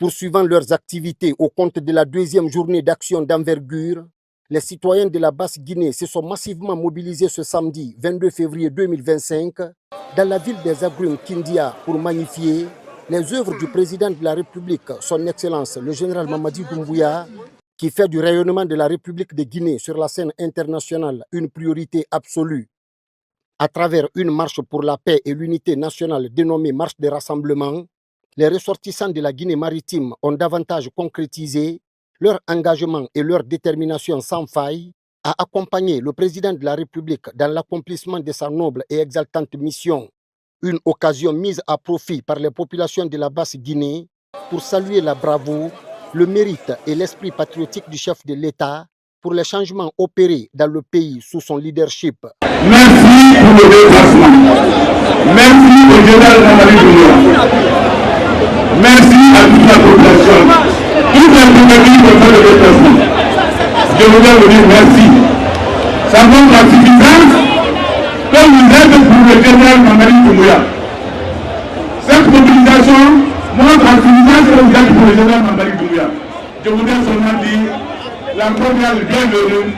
Poursuivant leurs activités au compte de la deuxième journée d'action d'envergure, les citoyens de la Basse-Guinée se sont massivement mobilisés ce samedi 22 février 2025 dans la ville des Agrumes Kindia pour magnifier les œuvres du président de la République, son Excellence le général Mamadi Doumbouya, qui fait du rayonnement de la République de Guinée sur la scène internationale une priorité absolue. À travers une marche pour la paix et l'unité nationale dénommée Marche des Rassemblements, les ressortissants de la Guinée maritime ont davantage concrétisé leur engagement et leur détermination sans faille à accompagner le président de la République dans l'accomplissement de sa noble et exaltante mission. Une occasion mise à profit par les populations de la Basse-Guinée pour saluer la bravoure, le mérite et l'esprit patriotique du chef de l'État pour les changements opérés dans le pays sous son leadership. Merci pour le déplacement. Merci au général Mamadi Doumbouya. Merci à toute la population. Toute la communauté pour faire le déplacement. Je voudrais vous dire merci. Ça montre la suffisance que vous êtes pour le général Mamadi Doumbouya. Cette mobilisation montre la suffisance que vous êtes pour le général Mamadi Doumbouya. Je voudrais seulement dire la première bienvenue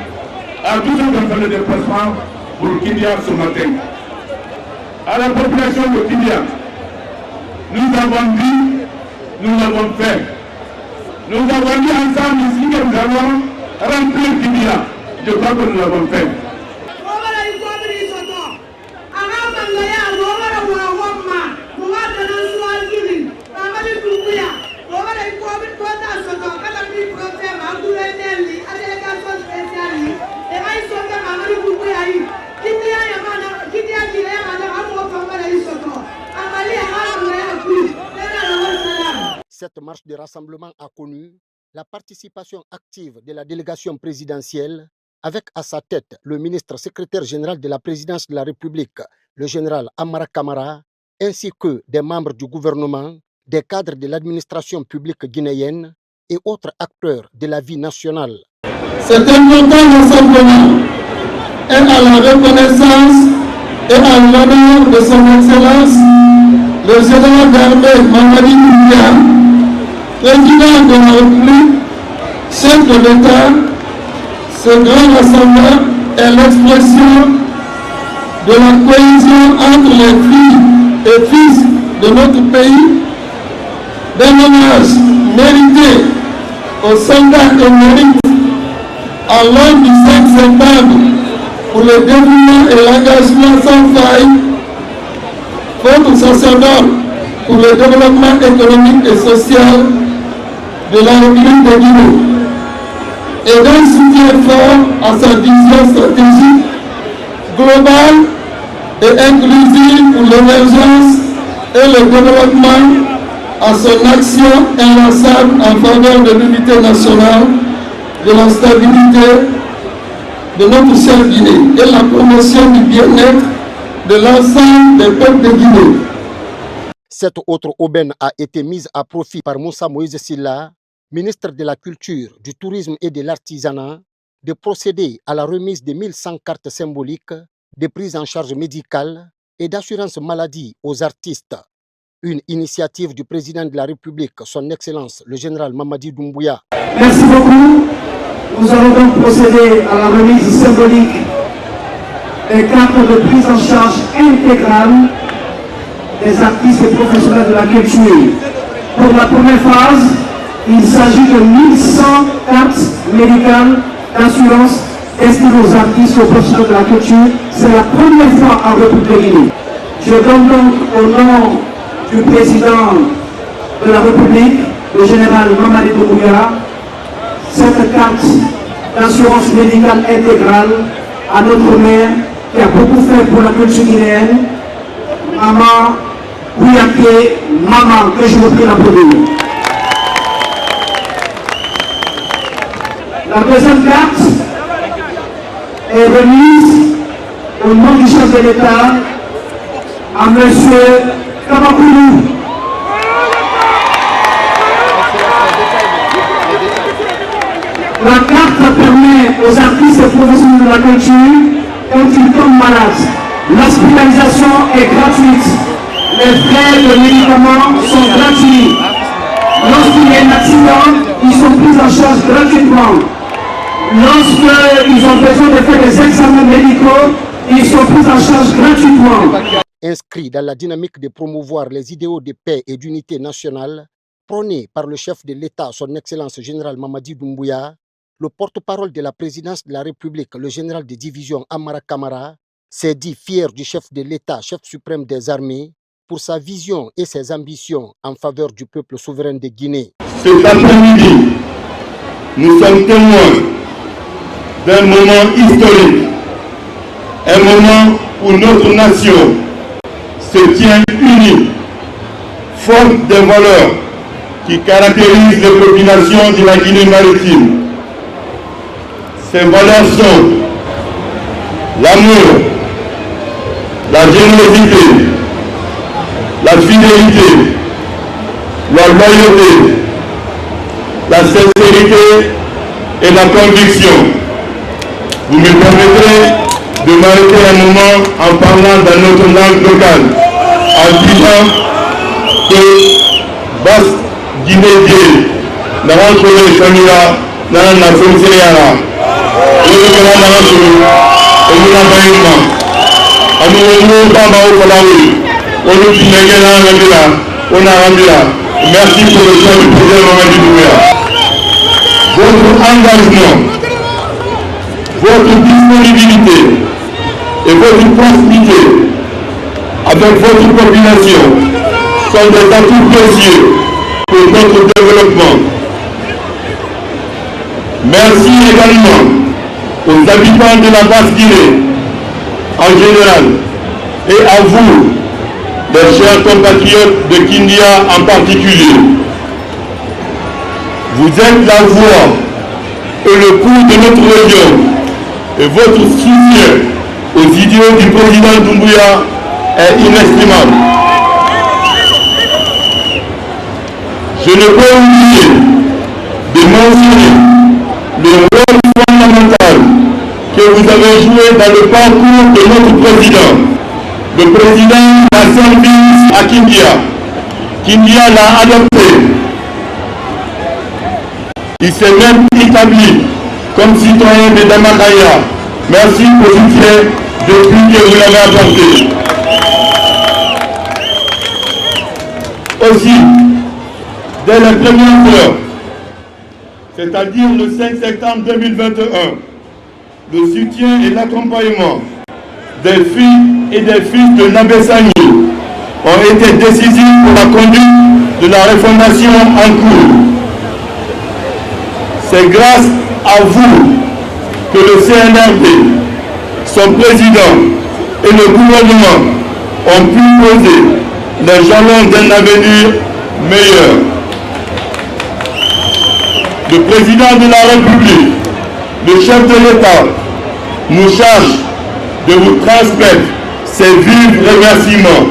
à tous ceux qui ont fait le déplacement pour Kindia ce matin. À la population de Kindia, nous avons dit, nous l'avons fait. Nous avons dit ensemble ici que nous allons remplir Kindia. Je crois que nous l'avons fait. Cette marche de rassemblement a connu la participation active de la délégation présidentielle avec à sa tête le ministre secrétaire général de la présidence de la République, le général Amara Kamara, ainsi que des membres du gouvernement, des cadres de l'administration publique guinéenne et autres acteurs de la vie nationale. C'est un important rassemblement et à la reconnaissance et à l'honneur de son Excellence, le général d'armée Mamadi Doumbouya, président de la République, chef de l'État. Ce grand rassemblement est l'expression de la cohésion entre les filles et fils de notre pays, d'un hommage mérité aux soldats et mérite à l'homme du 5 septembre pour le dévouement et l'engagement sans faille, votre sacerdoce pour le développement économique et social de la République de Guinée et d'un soutien fort à sa vision stratégique, globale et inclusive pour l'émergence et le développement, à son action inlassable en faveur de l'unité nationale, de la stabilité de notre chère Guinée et la promotion du bien-être de l'ensemble des peuples de Guinée. Cette autre aubaine a été mise à profit par Moussa Moïse Silla, ministre de la Culture, du Tourisme et de l'Artisanat, de procéder à la remise de 1100 cartes symboliques de prise en charge médicale et d'assurance maladie aux artistes. Une initiative du président de la République, son Excellence, le général Mamadi Doumbouya. Merci beaucoup. Nous allons donc procéder à la remise symbolique des cartes de prise en charge intégrale des artistes et professionnels de la culture. Pour la première phase, il s'agit de 1100 cartes médicales d'assurance destinées aux artistes et aux professionnels de la culture. C'est la première fois en République de Guinée. Je donne donc au nom du président de la République, le général Mamadi Doumbouya, cette carte d'assurance médicale intégrale à notre mère qui a beaucoup fait pour la culture guinéenne, Maman Bouyaké, maman, que je vous prie d'applaudir. La deuxième carte est remise au nom du chef de l'État à M. Kamakoulou. La carte permet aux artistes et professionnels de la culture, quand ils tombent malades, l'hospitalisation est gratuite. Les frais de médicaments sont gratuits. Lorsqu'il est accident, ils sont pris en charge gratuitement. Lorsqu'ils ont besoin de faire des examens médicaux, ils sont pris en charge gratuitement. Inscrit dans la dynamique de promouvoir les idéaux de paix et d'unité nationale, prônés par le chef de l'État, son Excellence général Mamadi Doumbouya, le porte-parole de la présidence de la République, le général de division Amara Kamara, s'est dit fier du chef de l'État, chef suprême des armées, pour sa vision et ses ambitions en faveur du peuple souverain de Guinée. Cet après-midi, nous sommes témoins d'un moment historique, un moment où notre nation se tient unie, forte des valeurs qui caractérisent les populations de la Guinée maritime. Ces valeurs sont l'amour, la générosité, la fidélité, la loyauté, la sincérité et la conviction. Vous me permettrez de m'arrêter un moment en parlant dans notre langue locale, en disant que Basse Guinée n'a pas trouvé Chamila dans la frontière. Merci pour le choix du président Mamadi Doumbouya. Votre engagement, votre disponibilité et votre proximité avec votre population sont des atouts précieux pour notre développement. Merci également aux habitants de la Basse-Guinée en général et à vous, les chers compatriotes de Kindia en particulier. Vous êtes la voix et le pouls de notre région et votre soutien aux idéaux du président Doumbouya est inestimable. Je ne peux oublier de mentionner le rôle fondamental que vous avez joué dans le parcours de notre président. Le président a servi à Kindia. Kindia l'a adopté. Il s'est même établi comme citoyen de Damakaya. Merci pour le soutien depuis que vous l'avez apporté. Aussi, dès la première heure, c'est-à-dire le 5 septembre 2021, le soutien et l'accompagnement des filles et des fils de Nabessani ont été décisifs pour la conduite de la réformation en cours. C'est grâce à vous que le CNRD, son président et le gouvernement ont pu poser les jalons d'un avenir meilleur. Le président de la République, le chef de l'État, nous charge de vous transmettre ses vifs remerciements.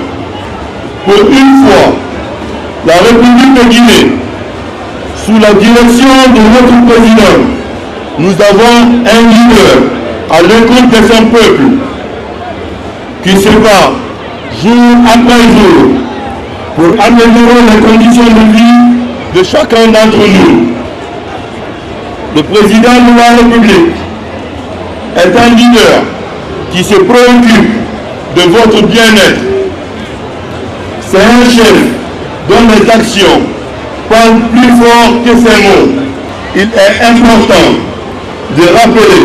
Pour une fois, la République de Guinée, sous la direction de notre président, nous avons un leader à l'écoute de son peuple qui se bat jour après jour pour améliorer les conditions de vie de chacun d'entre nous. Le président de la République est un leader qui se préoccupe de votre bien-être. C'est un chef dont les actions parlent plus fort que ses mots. Il est important de rappeler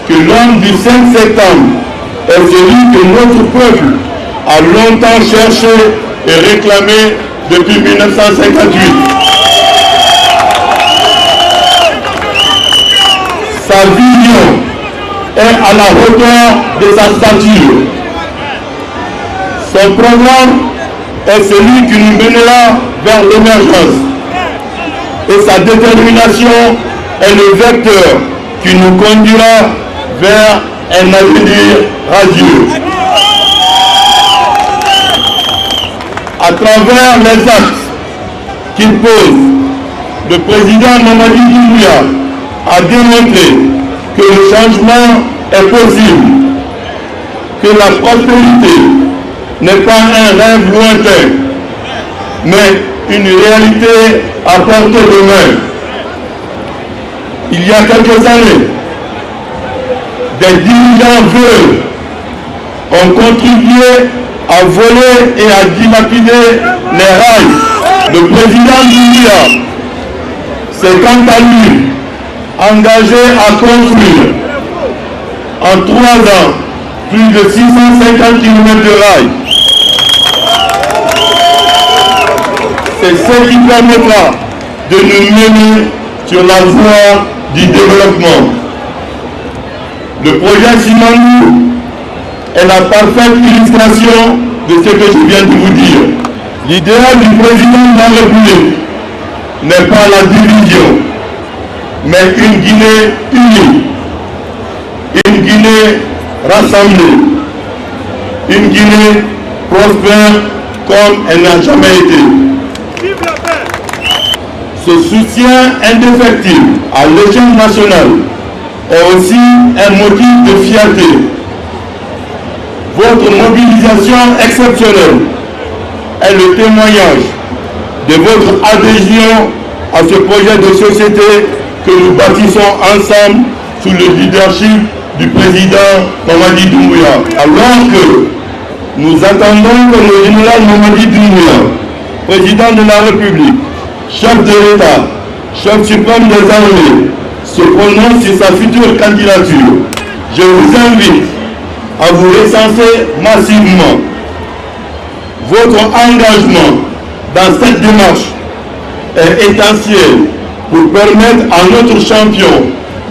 que l'homme du 5 septembre est celui que notre peuple a longtemps cherché et réclamé depuis 1958. Sa vision est à la hauteur de sa stature. Son programme est celui qui nous mènera vers l'émergence. Et sa détermination est le vecteur qui nous conduira vers un avenir radieux. À travers les actes qu'il pose, le président Mamadi Doumbouya a démontré que le changement est possible, que la prospérité n'est pas un rêve lointain, mais une réalité à portée de main. Il y a quelques années, des dirigeants veuves ont contribué à voler et à dilapider les rails. Le président Doumbouya s'est quant à lui engagé à construire en 3 ans plus de 650 km de rails. C'est ce qui permettra de nous mener sur la voie du développement. Le projet Simandou est la parfaite illustration de ce que je viens de vous dire. L'idéal du président de la République n'est pas la division, mais une Guinée unie, une Guinée rassemblée, une Guinée prospère comme elle n'a jamais été. Ce soutien indéfectible à l'échelle nationale est aussi un motif de fierté. Votre mobilisation exceptionnelle est le témoignage de votre adhésion à ce projet de société que nous bâtissons ensemble sous le leadership du président Mamadi Doumbouya. Alors que nous attendons que le général Mamadi Doumbouya, président de la République, chef de l'État, chef suprême des armées, se prononce sur sa future candidature, je vous invite à vous recenser massivement. Votre engagement dans cette démarche est essentiel pour permettre à notre champion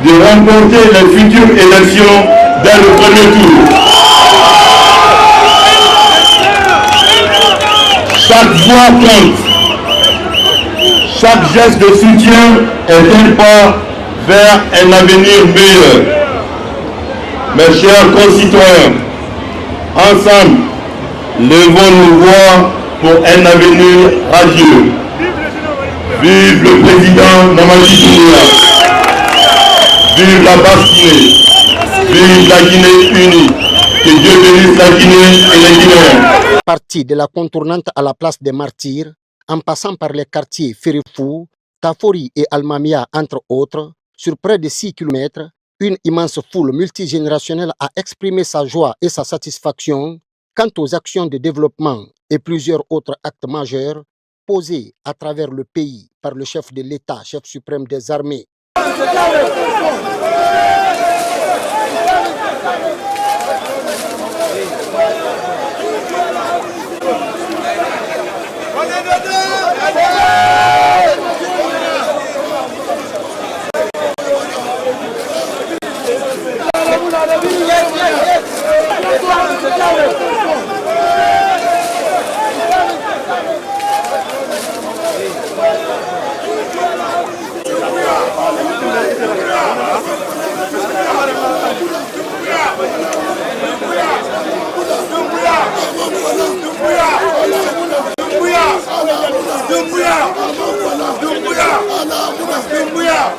de remporter les futures élections dès le premier tour. Chaque voix compte. Chaque geste de soutien est un pas vers un avenir meilleur. Mes chers concitoyens, ensemble, levons nos voix pour un avenir radieux. Vive le président Mamadi Doumbouya. Vive la Basse-Guinée. Vive la Guinée unie. Que Dieu bénisse la Guinée et les Guinéens. Parti de la contournante à la place des Martyrs, en passant par les quartiers Ferifou, Tafori et Almamia, entre autres, sur près de 6 km, une immense foule multigénérationnelle a exprimé sa joie et sa satisfaction quant aux actions de développement et plusieurs autres actes majeurs posés à travers le pays par le chef de l'État, chef suprême des armées. Doumbouya!